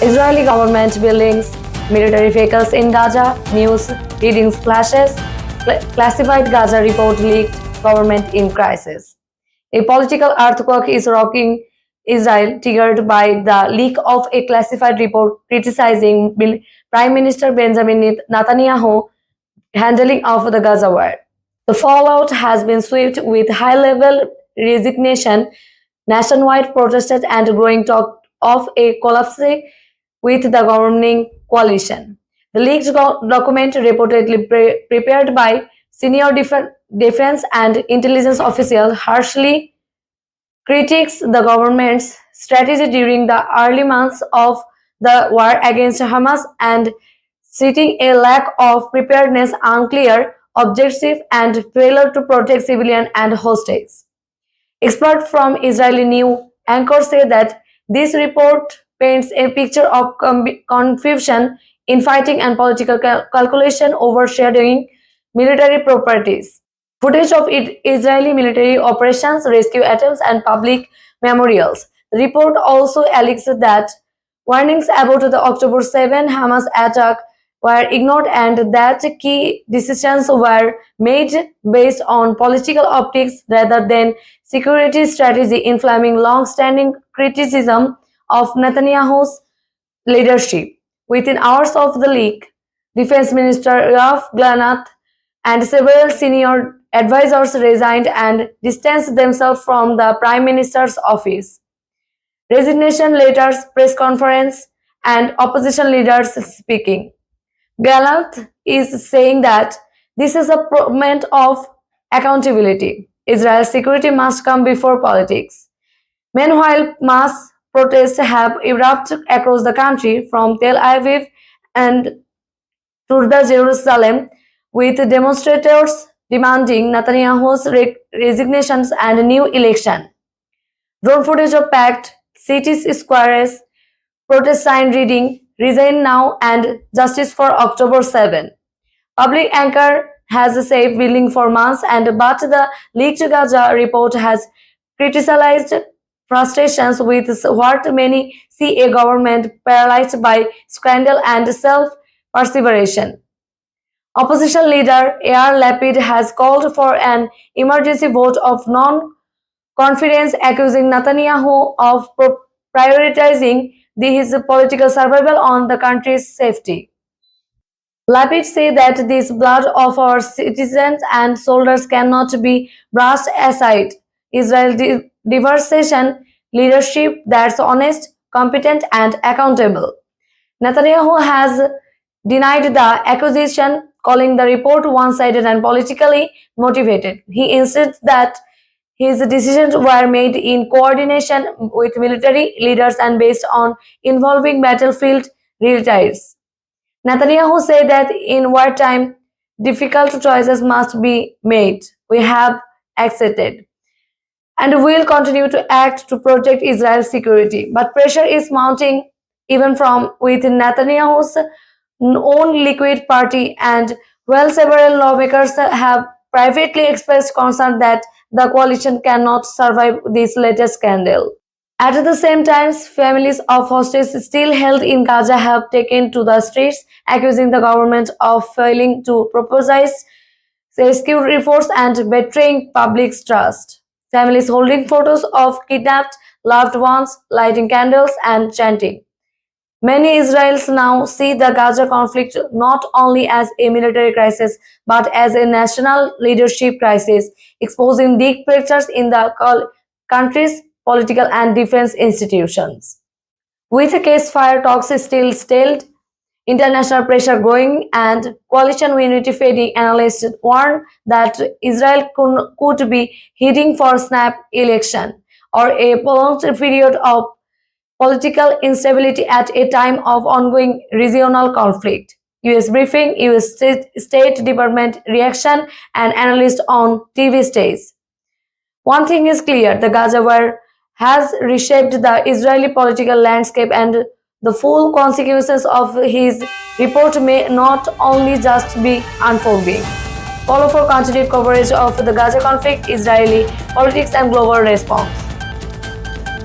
Israeli government buildings, military vehicles in Gaza, news readings flashes, classified Gaza report leaked, government in crisis. A political earthquake is rocking Israel, triggered by the leak of a classified report criticizing Prime Minister Benjamin Netanyahu handling of the Gaza war. The fallout has been swift, with high-level resignation, nationwide protest, and growing talk of a collapse with the governing coalition. The leaked document, reportedly prepared by senior defense and intelligence officials, harshly critiques the government's strategy during the early months of the war against Hamas and citing a lack of preparedness, unclear objective, and failure to protect civilians and hostages. Experts from Israeli news anchors say that this report paints a picture of confusion, infighting, and political calculation overshadowing military properties. Footage of Israeli military operations, rescue attempts, and public memorials. The report also alleges that warnings about the October 7 Hamas attack were ignored and that key decisions were made based on political optics rather than security strategy, inflaming long-standing criticism of Netanyahu's leadership. Within hours of the leak, Defense Minister Yoav Gallant and several senior advisors resigned and distanced themselves from the Prime Minister's office. Resignation letters, press conference, and opposition leaders speaking. Gallant is saying that this is a moment of accountability. Israel's security must come before politics. Meanwhile, mass protests have erupted across the country, from Tel Aviv and to the Jerusalem, with demonstrators demanding Netanyahu's resignations and a new election. Drone footage of packed cities squares, protest sign reading "Resign now" and "Justice for October 7." Public anchor has a safe building for months, but the leaked Gaza report has criticized frustrations with what many see a government paralyzed by scandal and self-perseveration. Opposition leader Yair Lapid has called for an emergency vote of non-confidence, accusing Netanyahu of prioritizing his political survival on the country's safety. Lapid said that this blood of our citizens and soldiers cannot be brushed aside. Israel's devastation leadership that's honest, competent, and accountable. Netanyahu has denied the accusation, calling the report one-sided and politically motivated. He insists that his decisions were made in coordination with military leaders and based on involving battlefield realities. Netanyahu said that in wartime, difficult choices must be made. We have accepted and will continue to act to protect Israel's security. But pressure is mounting even from within Netanyahu's own Likud party, and while several lawmakers have privately expressed concern that the coalition cannot survive this latest scandal. At the same time, families of hostages still held in Gaza have taken to the streets, accusing the government of failing to propose rescue efforts and betraying public trust. Families holding photos of kidnapped loved ones, lighting candles, and chanting. Many Israelis now see the Gaza conflict not only as a military crisis but as a national leadership crisis, exposing deep fractures in the country's political and defense institutions. With ceasefire talks still stalled, international pressure growing, and coalition unity fading, analysts warn that Israel could be heading for snap election or a prolonged period of political instability at a time of ongoing regional conflict. US briefing, US State Department reaction, and analysts on TV stage. One thing is clear: the Gaza war has reshaped the Israeli political landscape, and the full consequences of his report may not only just be unfolding. Follow for continued coverage of the Gaza conflict, Israeli politics, and global response.